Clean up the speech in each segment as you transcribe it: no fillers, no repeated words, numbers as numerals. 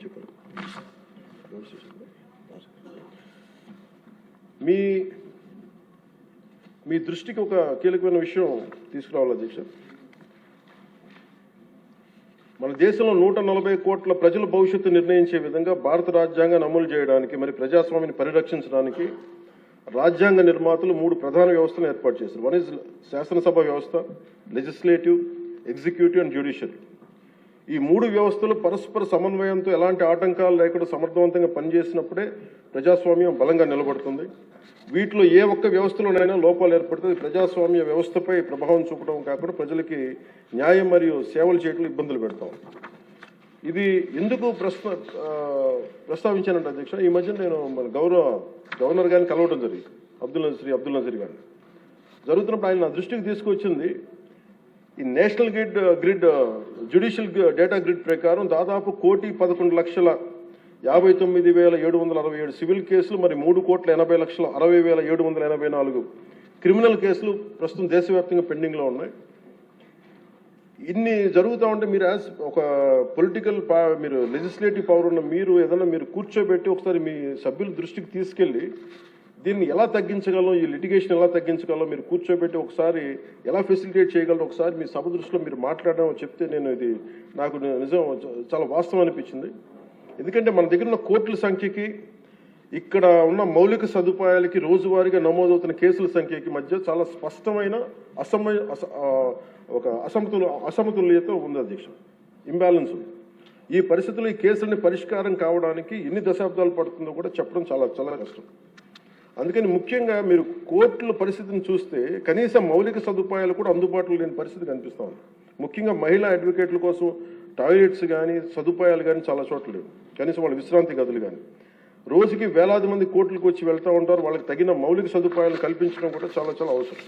చెప్పాను. మీ దృష్టికి ఒక కీలకమైన విషయం తీసుకురావాలి అధ్యక్ష. మన దేశంలో 140 కోట్ల ప్రజల భవిష్యత్తు నిర్ణయించే విధంగా భారత రాజ్యాంగాన్ని అమలు చేయడానికి మరి ప్రజాస్వామ్యాన్ని పరిరక్షించడానికి రాజ్యాంగ నిర్మాతలు 3 ప్రధాన వ్యవస్థలను ఏర్పాటు చేశారు. వన్ ఇస్ శాసనసభ వ్యవస్థ, లెజిస్లేటివ్, ఎగ్జిక్యూటివ్ అండ్ జ్యుడిషియల్. ఈ 3 వ్యవస్థలు పరస్పర సమన్వయంతో ఎలాంటి ఆటంకాలు లేకుండా సమర్థవంతంగా పనిచేసినప్పుడే ప్రజాస్వామ్యం బలంగా నిలబడుతుంది. వీటిలో ఏ ఒక్క వ్యవస్థలోనైనా లోపాలు ఏర్పడితే ప్రజాస్వామ్య వ్యవస్థపై ప్రభావం చూపడం కాకుండా ప్రజలకి న్యాయం మరియు సేవలు చేయడంలో ఇబ్బందులు పెడతాం. ఇది ఎందుకు ప్రస్తావించానంటే అధ్యక్ష, ఈ మధ్య నేను మన గవర్నర్ గారిని కలవడం జరిగింది, అబ్దుల్ నజీర్ గారిని. జరుగుతున్నప్పుడు ఆయన నా దృష్టికి తీసుకొచ్చింది, ఈ national grid judicial data grid ప్రకారం దాదాపు 1,11,59,767 సివిల్ కేసులు, మరి 3,80,60,784 క్రిమినల్ కేసులు ప్రస్తుతం దేశవ్యాప్తంగా పెండింగ్లో ఉన్నాయి. ఇన్ని జరుగుతూ ఉంటే మీరు యాజ్ ఒక మీరు లెజిస్లేటివ్ పవర్ ఉన్న మీరు ఏదైనా మీరు కూర్చోబెట్టి ఒకసారి మీ సభ్యుల దృష్టికి తీసుకెళ్ళి దీన్ని ఎలా తగ్గించగలం, ఈ లిటిగేషన్ ఎలా తగ్గించగలం మీరు కూర్చోబెట్టి ఒకసారి ఎలా ఫెసిలిటేట్ చేయగలరు ఒకసారి మీ సభ దృష్టిలో మీరు మాట్లాడడం చెప్తే ఇది నాకు నిజం చాలా వాస్తవం అనిపించింది. ఎందుకంటే మన దగ్గర ఉన్న కోర్టుల సంఖ్యకి ఇక్కడ ఉన్న మౌలిక సదుపాయాలకి రోజువారీగా నమోదవుతున్న కేసుల సంఖ్యకి మధ్య చాలా స్పష్టమైన అసమతుల్యత ఉంది అధ్యక్ష, ఇంబ్యాలెన్స్ ఉంది. ఈ పరిస్థితుల్లో ఈ కేసులని పరిష్కారం కావడానికి ఎన్ని దశాబ్దాలు పడుతుందో కూడా చెప్పడం చాలా చాలా కష్టం. అందుకని ముఖ్యంగా మీరు కోర్టుల పరిస్థితిని చూస్తే కనీసం మౌలిక సదుపాయాలు కూడా అందుబాటులో లేని పరిస్థితి కనిపిస్తూ ఉంది. ముఖ్యంగా మహిళా అడ్వకేట్ల కోసం టాయిలెట్స్ కానీ సదుపాయాలు కానీ చాలా చోట్ల లేవు, కనీసం వాళ్ళ విశ్రాంతి గదులు కానీ. రోజుకి వేలాది మంది కోర్టులకు వచ్చి వెళ్తూ ఉంటారు, వాళ్ళకి తగిన మౌలిక సదుపాయాలు కల్పించడం కూడా చాలా చాలా అవసరం.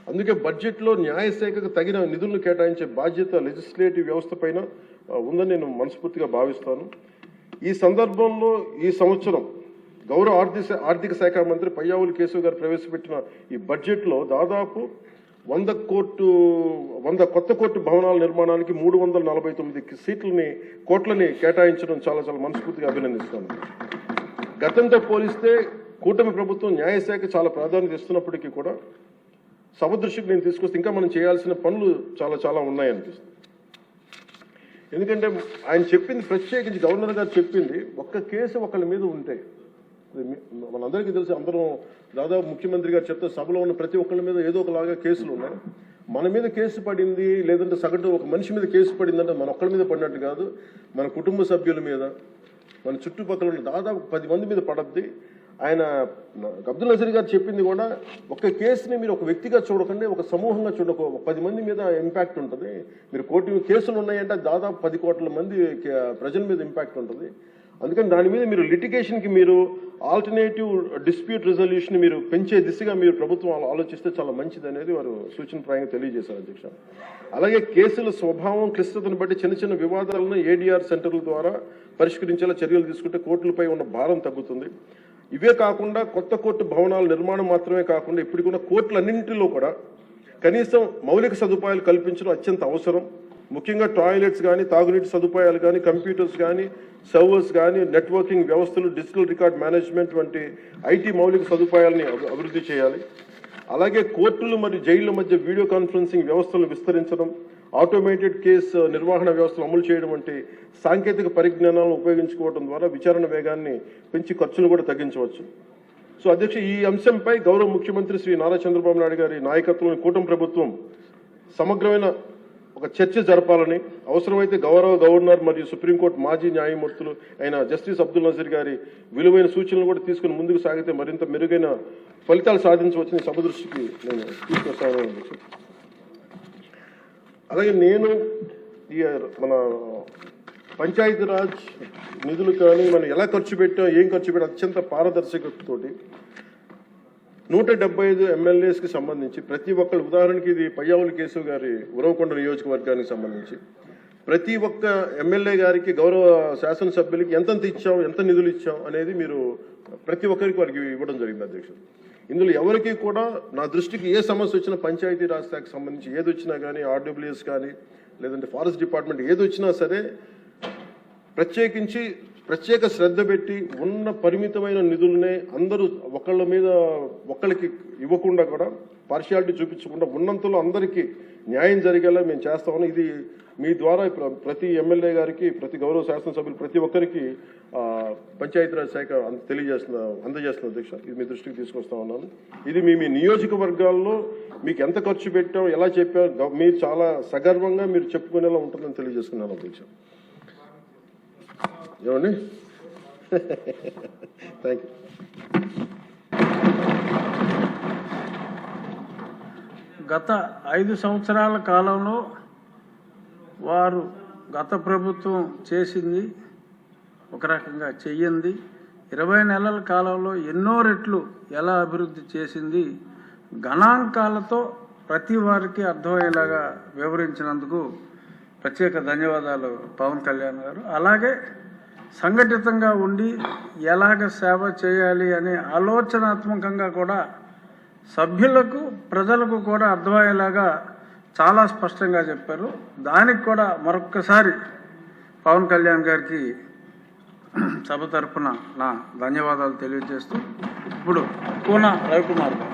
అందుకే బడ్జెట్లో న్యాయశాఖకు తగిన నిధులను కేటాయించే బాధ్యత లెజిస్లేటివ్ వ్యవస్థ పైన ఉందని నేను మనస్ఫూర్తిగా భావిస్తాను. ఈ సందర్భంలో ఈ సంవత్సరం గౌరవ ఆర్థిక శాఖ మంత్రి పయ్యావుల కేశవ్ గారు ప్రవేశపెట్టిన ఈ బడ్జెట్లో దాదాపు 100 కొత్త కోర్టు భవనాల నిర్మాణానికి 349 కోట్లని కేటాయించడం చాలా చాలా మనస్ఫూర్తిగా అభినందిస్తాను. గతంతో పోలిస్తే కూటమి ప్రభుత్వం న్యాయశాఖ చాలా ప్రాధాన్యత ఇస్తున్నప్పటికీ కూడా సభ దృష్టికి నేను తీసుకొస్తే ఇంకా మనం చేయాల్సిన పనులు చాలా చాలా ఉన్నాయనిపిస్తుంది. ఎందుకంటే ఆయన చెప్పింది, ప్రత్యేకించి గవర్నర్ గారు చెప్పింది, ఒక్క కేసు ఒకళ్ళ మీద ఉంటే మనందరికీ తెలుసు, అందరం దాదాపు ముఖ్యమంత్రి గారు చెప్తే సభలో ఉన్న ప్రతి ఒక్కళ్ళ మీద ఏదో ఒకలాగా కేసులు ఉన్నాయి. మన మీద కేసు పడింది లేదంటే సగటు ఒక మనిషి మీద కేసు పడిందంటే మన ఒక్కళ్ళ మీద పడినట్టు కాదు, మన కుటుంబ సభ్యుల మీద, మన చుట్టుపక్కల ఉన్న దాదాపు 10 మంది మీద పడద్ది. ఆయన అబ్దుల్ నజీర్ గారు చెప్పింది కూడా, ఒక కేసుని మీరు ఒక వ్యక్తిగా చూడకండి, ఒక సమూహంగా చూడక 10 మంది మీద ఇంపాక్ట్ ఉంటుంది. మీరు కోటి కేసులు ఉన్నాయంటే దాదాపు 10 కోట్ల మంది ప్రజల మీద ఇంపాక్ట్ ఉంటుంది. అందుకని దాని మీద మీరు లిటిగేషన్కి మీరు ఆల్టర్నేటివ్ డిస్ప్యూట్ రిజల్యూషన్ మీరు పెంచే దిశగా మీరు ప్రభుత్వం ఆలోచిస్తే చాలా మంచిది అనేది వారు సూచనప్రాయంగా తెలియజేశారు అధ్యక్ష. అలాగే కేసుల స్వభావం క్లిష్టతను బట్టి చిన్న చిన్న వివాదాలను ఏడీఆర్ సెంటర్ల ద్వారా పరిష్కరించేలా చర్యలు తీసుకుంటే కోర్టులపై ఉన్న భారం తగ్గుతుంది. ఇవే కాకుండా కొత్త కోర్టు భవనాల నిర్మాణం మాత్రమే కాకుండా ఇప్పటికున్న కోర్టులన్నింటిలో కూడా కనీసం మౌలిక సదుపాయాలు కల్పించడం అత్యంత అవసరం. ముఖ్యంగా టాయిలెట్స్ కానీ, తాగునీటి సదుపాయాలు కానీ, కంప్యూటర్స్ కానీ, సర్వర్స్ కానీ, నెట్వర్కింగ్ వ్యవస్థలు, డిజిటల్ రికార్డ్ మేనేజ్మెంట్ వంటి ఐటీ మౌలిక సదుపాయాలని అభివృద్ధి చేయాలి. అలాగే కోర్టులు మరియు జైళ్ల మధ్య వీడియో కాన్ఫరెన్సింగ్ వ్యవస్థలను విస్తరించడం, ఆటోమేటెడ్ కేసు నిర్వహణ వ్యవస్థలు అమలు చేయడం వంటి సాంకేతిక పరిజ్ఞానాలను ఉపయోగించుకోవడం ద్వారా విచారణ వేగాన్ని పెంచి ఖర్చులు కూడా తగ్గించవచ్చు. సో అధ్యక్ష, ఈ అంశంపై గౌరవ ముఖ్యమంత్రి శ్రీ నారా చంద్రబాబు నాయుడు గారి నాయకత్వంలోని కూటమి ప్రభుత్వం సమగ్రమైన ఒక చర్చ జరపాలని, అవసరమైతే గౌరవ గవర్నర్ మరియు సుప్రీంకోర్టు మాజీ న్యాయమూర్తులు అయిన జస్టిస్ అబ్దుల్ నజీర్ గారి విలువైన సూచనలు కూడా తీసుకుని ముందుకు సాగితే మరింత మెరుగైన ఫలితాలు సాధించవచ్చని సభ దృష్టికి నేను తీసుకొస్తాను. అలాగే నేను మన పంచాయతీరాజ్ నిధులు కానీ మనం ఎలా ఖర్చు పెట్టాం, ఏం ఖర్చు పెట్టాం అత్యంత పారదర్శకతతోటి 175 ఎమ్మెల్యేస్కి సంబంధించి ప్రతి ఒక్కరు, ఉదాహరణకి ఇది పయ్యావుల కేశవ్ గారి ఉరవకొండ నియోజకవర్గానికి సంబంధించి ప్రతి ఒక్క ఎమ్మెల్యే గారికి, గౌరవ శాసనసభ్యులకి ఎంతెంత ఇచ్చాం, ఎంత నిధులు ఇచ్చాం అనేది మీరు ప్రతి ఒక్కరికి వారికి ఇవ్వడం జరిగింది అధ్యక్షుడు. ఇందులో ఎవరికి కూడా నా దృష్టికి ఏ సమస్య వచ్చినా పంచాయతీ రాజ్ శాఖకు సంబంధించి ఏది వచ్చినా కానీ, ఆర్డబ్ల్యూఎస్ కానీ లేదంటే ఫారెస్ట్ డిపార్ట్మెంట్ ఏది వచ్చినా సరే ప్రత్యేక శ్రద్ధ పెట్టి ఉన్న పరిమితమైన నిధులనే అందరూ ఒకళ్ళకి ఇవ్వకుండా కూడా పార్షియాలిటీ చూపించకుండా ఉన్నంతలో అందరికీ న్యాయం జరిగేలా మేము చేస్తామని ఇది మీ ద్వారా ప్రతి ఎమ్మెల్యే గారికి ప్రతి గౌరవ శాసనసభ్యులు ప్రతి ఒక్కరికి పంచాయతీరాజ్ శాఖ అందజేస్తున్న అధ్యక్ష. ఇది మీ దృష్టికి తీసుకొస్తా ఉన్నాను. ఇది మీ నియోజకవర్గాల్లో మీకు ఎంత ఖర్చు పెట్టాం ఎలా చెప్పాం మీరు చాలా సగర్వంగా మీరు చెప్పుకునేలా ఉంటుందని తెలియజేసుకున్నాను అధ్యక్ష. ఏమండి థ్యాంక్ యూ. గత 5 సంవత్సరాల కాలంలో వారు గత ప్రభుత్వం చేసింది ఒక రకంగా చెయ్యింది, 20 నెలల కాలంలో ఎన్నో రెట్లు ఎలా అభివృద్ధి చేసింది గణాంకాలతో ప్రతి వారికి అర్థమయ్యేలాగా వివరించినందుకు ప్రత్యేక ధన్యవాదాలు పవన్ కళ్యాణ్ గారు. అలాగే సంఘటితంగా ఉండి ఎలాగ సేవ చేయాలి అనే ఆలోచనాత్మకంగా కూడా సభ్యులకు ప్రజలకు కూడా అర్థమయ్యేలాగా చాలా స్పష్టంగా చెప్పారు. దానికి కూడా మరొక్కసారి పవన్ కళ్యాణ్ గారికి సభ తరఫున నా ధన్యవాదాలు తెలియజేస్తూ ఇప్పుడు కూన రవికుమార్ గారు.